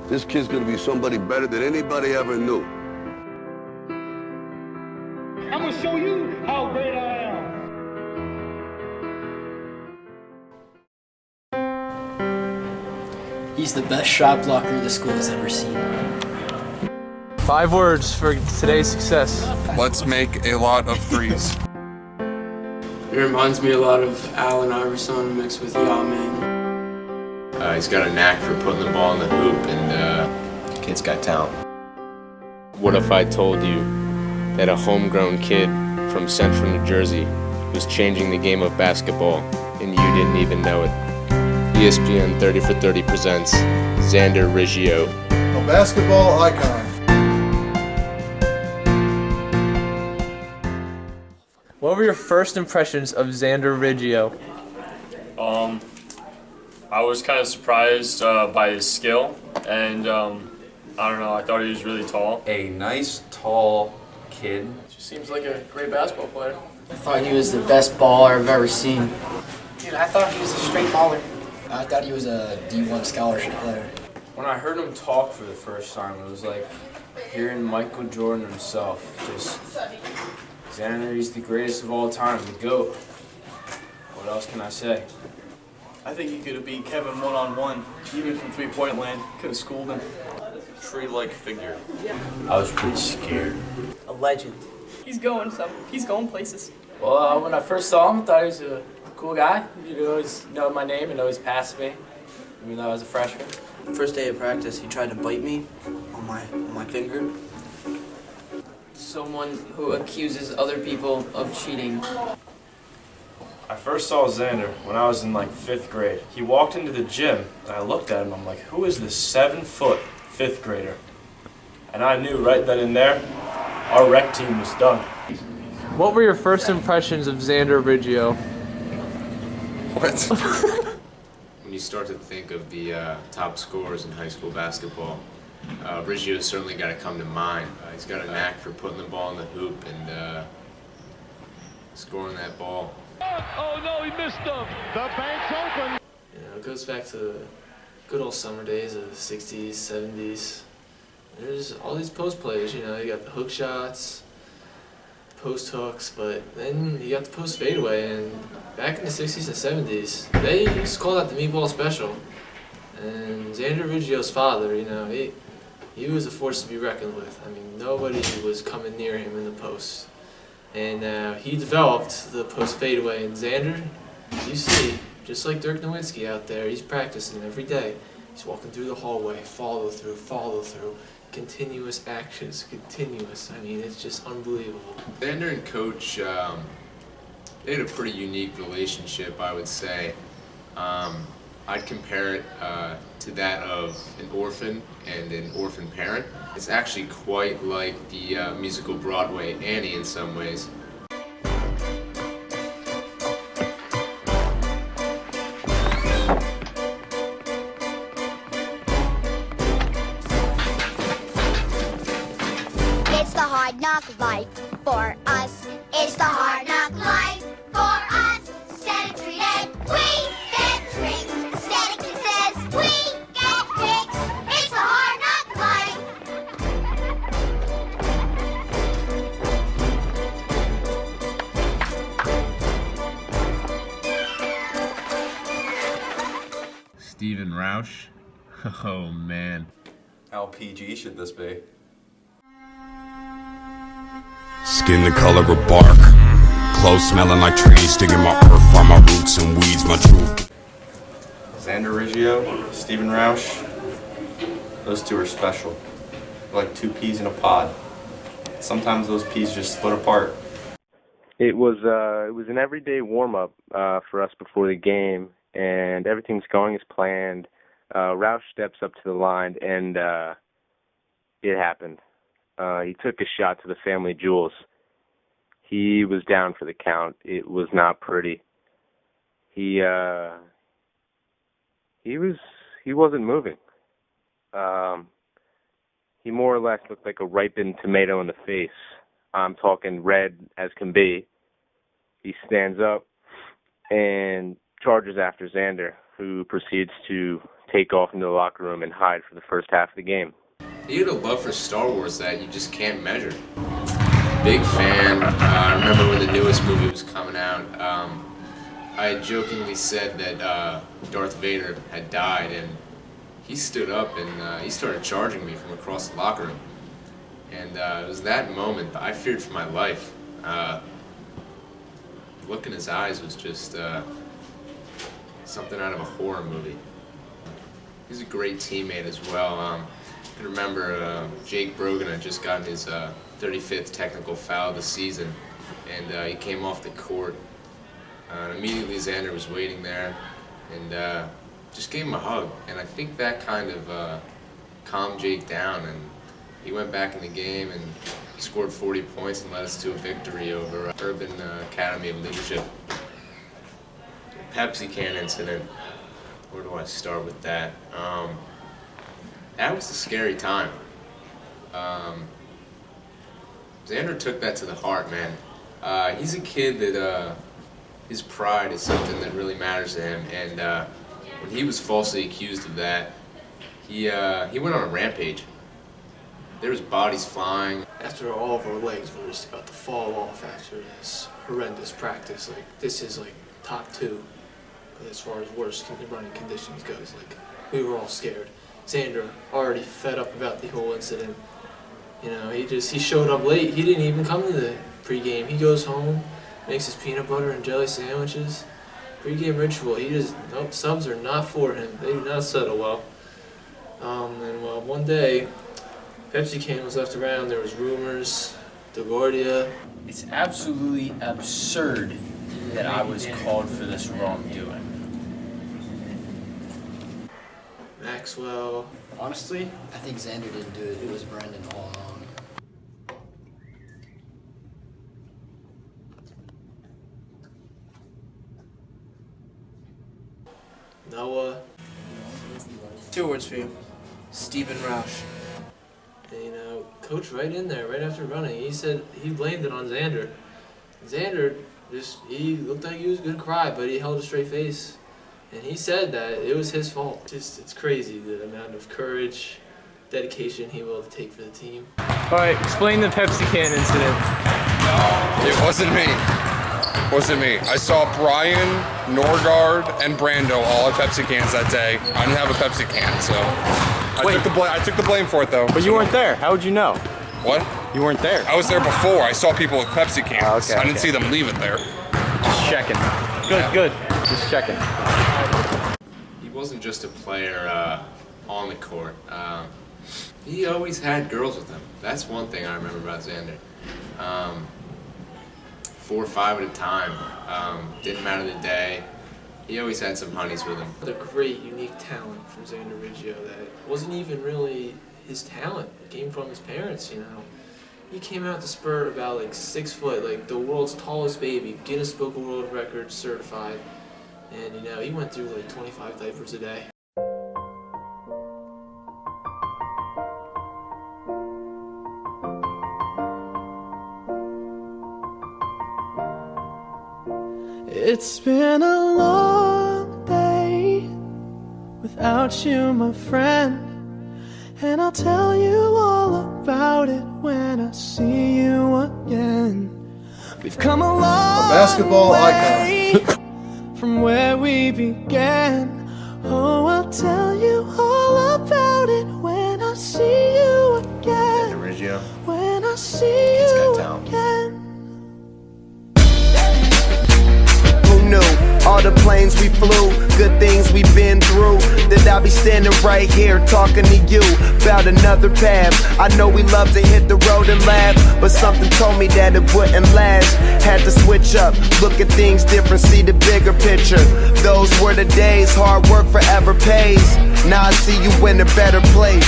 This kid's gonna be somebody better than anybody ever knew. I'm gonna show you how great I am. He's the best shot blocker the school has ever seen. 5 words for today's success. Let's make a lot of threes. It reminds me a lot of Allen Iverson mixed with Yaman. He's got a knack for putting the ball in the hoop, and kid's got talent. What if I told you that a homegrown kid from central New Jersey was changing the game of basketball, and you didn't even know it? ESPN 30 for 30 presents Xander Riggio. A basketball icon. What were your first impressions of Xander Riggio? I was kind of surprised by his skill, and I don't know, I thought he was really tall. A nice, tall kid. Just seems like a great basketball player. I thought he was the best baller I've ever seen. Dude, I thought he was a straight baller. I thought he was a D1 scholarship player. When I heard him talk for the first time, it was like hearing Michael Jordan himself. Just, Xander, he's the greatest of all time, the GOAT. What else can I say? I think he could have beat Kevin one-on-one, even from three-point land. Could have schooled him. Tree-like figure. I was pretty scared. A legend. He's going places. Well, when I first saw him, I thought he was a cool guy. You always know my name and always passed me, even though I was a freshman. First day of practice, he tried to bite me on my finger. Someone who accuses other people of cheating. I first saw Xander when I was in like 5th grade. He walked into the gym, and I looked at him, I'm like, who is this 7-foot 5th grader? And I knew right then and there, our rec team was done. What were your first impressions of Xander Riggio? What? When you start to think of the top scorers in high school basketball, Riggio's certainly got to come to mind. He's got a knack for putting the ball in the hoop and scoring that ball. Oh no, he missed them. The bank's open. You know, it goes back to the good old summer days of the 60s, 70s. There's all these post plays, you know, you got the hook shots, post hooks, but then you got the post fadeaway, and back in the 60s and 70s, they used to call that the meatball special. And Xander Riggio's father, you know, he was a force to be reckoned with. I mean, nobody was coming near him in the post. And he developed the post fadeaway, and Xander, you see, just like Dirk Nowitzki out there, he's practicing every day. He's walking through the hallway, follow through, continuous actions, continuous. I mean, it's just unbelievable. Xander and Coach, they had a pretty unique relationship, I would say. I'd compare it to that of an orphan and an orphan parent. It's actually quite like the musical Broadway Annie in some ways. It's the hard knock life for us. It's the hard knock life for us. Static treated, we get drinks. Static says we get drinks. It's the hard knock life. Steven Roush? Oh man. How PG should this be? Skin the color of bark, clothes smelling like trees, digging my earth, find my roots and weeds, my truth. Xander Riggio, Stephen Roush, those two are special. They're like 2 peas in a pod. Sometimes those peas just split apart. It was an everyday warm-up for us before the game, and everything's going as planned. Roush steps up to the line, and it happened. He took a shot to the family jewels. He was down for the count. It was not pretty. He wasn't moving. He more or less looked like a ripened tomato in the face. I'm talking red as can be. He stands up and charges after Xander, who proceeds to take off into the locker room and hide for the first half of the game. He had a love for Star Wars that you just can't measure. Big fan. I remember when the newest movie was coming out, I had jokingly said that Darth Vader had died, and he stood up and he started charging me from across the locker room. And it was that moment I feared for my life. The look in his eyes was just something out of a horror movie. He's a great teammate as well. I can remember Jake Brogan had just gotten his 35th technical foul of the season, and he came off the court. Immediately Xander was waiting there, and just gave him a hug. And I think that kind of calmed Jake down, and he went back in the game and scored 40 points and led us to a victory over Urban Academy of Leadership. Pepsi can incident. Where do I start with that? That was a scary time. Xander took that to the heart, man. He's a kid that his pride is something that really matters to him, and when he was falsely accused of that, he went on a rampage. There was bodies flying. After all of our legs were just about to fall off after this horrendous practice, like this is like top 2 as far as worst running conditions goes. Like we were all scared. Xander already fed up about the whole incident. You know, he showed up late. He didn't even come to the pregame. He goes home, makes his peanut butter and jelly sandwiches. Pregame ritual. He just nope. Subs are not for him. They do not settle well. And well, one day, Pepsi can was left around. There was rumors, DeGuardia. It's absolutely absurd that I was called for this wrongdoing. Maxwell. Honestly, I think Xander didn't do it. It was Brendan all along. Noah. 2 words for you. Stephen Roush. And, you know, coach right in there, right after running, he said he blamed it on Xander. Xander he looked like he was going to cry, but he held a straight face. And he said that it was his fault. It's crazy the amount of courage, dedication he will take for the team. All right, explain the Pepsi can incident. It wasn't me. Wasn't me. I saw Brian, Norgard, and Brando all at Pepsi cans that day. I didn't have a Pepsi can, so I took the blame for it though. But you weren't there. How would you know? What? You weren't there. I was there before. I saw people with Pepsi cans. Oh, okay, I didn't see them leave it there. Just checking. Good. Just checking. He wasn't just a player on the court. He always had girls with him. That's one thing I remember about Xander. 4 or 5 at a time. Didn't matter the day. He always had some honeys with him. The great, unique talent from Xander Riggio that wasn't even really his talent. It came from his parents, you know. He came out to Spurt about like 6 foot, like the world's tallest baby, Guinness Book of World Records certified. And, you know, he went through like 25 diapers a day. It's been a long day without you, my friend, and I'll tell you all about it when I see you again. We've come a long basketball way icon. From where we began. Oh, I'll tell you all about it when I see you again. Xander Riggio. When I see you again. All the planes we flew, good things we've been through, that I'll be standing right here talking to you about another path. I know we love to hit the road and laugh, but something told me that it wouldn't last. Had to switch up, look at things different, see the bigger picture. Those were the days, hard work forever pays. Now I see you in a better place.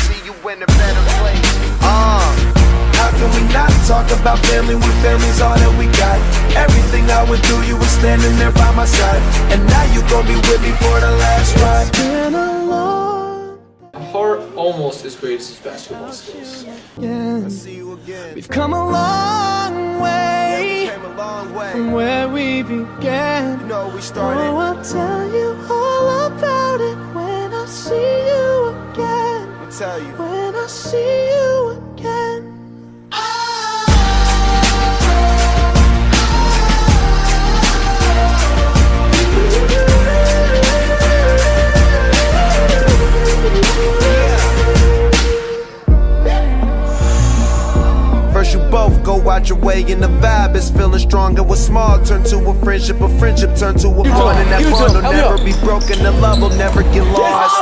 How can we not talk about family when family's all that we got? Everything I went through, you were standing there by my side, and now you gon' be with me for the last ride. It's been a long Heart almost as great as his basketball skills. We've come a long way from where we began. We started. Oh, I'll tell you all about it when I see you. tell you. When I see you again. First you both go out your way and the vibe is feeling strong. And what's small turn to a friendship turn to a bond. And that bond will never be broken, the love will never get lost.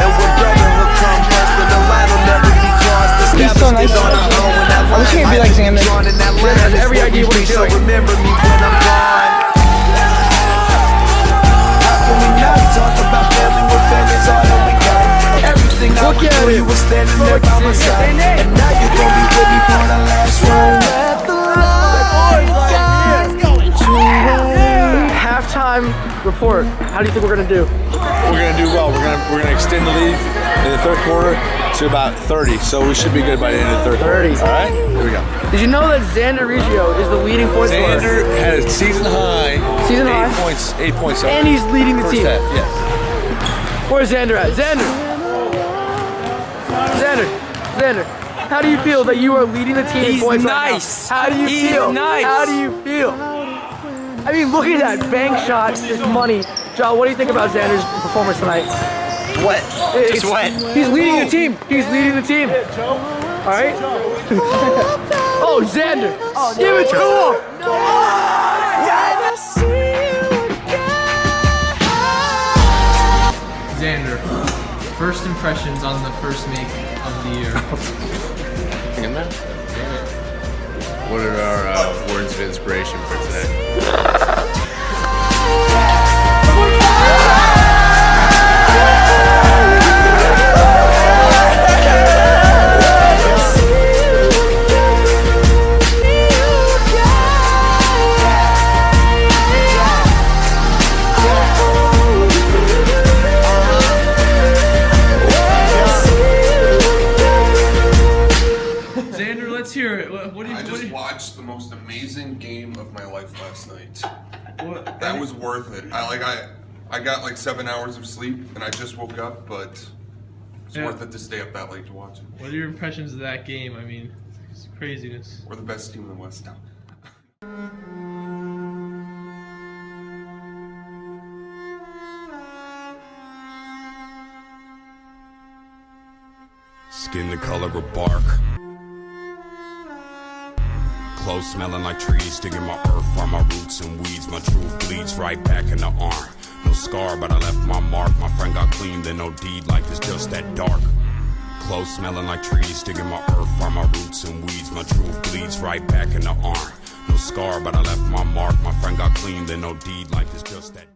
And when brotherhood comes first, then the line will never be crossed. He's so nice. I wish he could be like Xander. Xander has every idea what he's doing. So remember me when I'm gone. How can we not talk about family when family's all that we got? Everything I would do, you were standing there by my side. And now you're gonna be with me for the last ride. Halftime report. How do you think we're gonna do? We're gonna do well. We're gonna extend the lead in the third quarter to about 30. So we should be good by the end of the third quarter. 30. All right. Here we go. Did you know that Xander Riggio is the leading point scorer? Xander had a season high. 8 points. And he's leading the team. Half, yes. Where's Xander at? Xander, how do you feel that you are leading the team in points nice. right now? How do you feel? Nice. How do you feel? I mean, look at that bank shot, just money. Joe, what do you think about Xander's performance tonight? Wet. It's wet. He's leading the team. He's leading the team. All right. Oh, Xander. Give it to him. Xander, first impressions on the first make of the year. What are our words of inspiration for today? Xander, let's hear it. What do you? I just watched the most amazing game of my life last night. What? That was worth it. I got like 7 hours of sleep and I just woke up, but it's worth it to stay up that late to watch it. What are your impressions of that game? I mean, it's craziness. We're the best team in the West now. Skin the color of bark. Clothes smelling like trees, digging my earth, find my roots and weeds. My truth bleeds right back in the arm. No scar, but I left my mark. My friend got clean, then no deed. Life is just that dark. Clothes smelling like trees, digging my earth, find my roots and weeds. My truth bleeds right back in the arm. No scar, but I left my mark. My friend got clean, then no deed. Life is just that.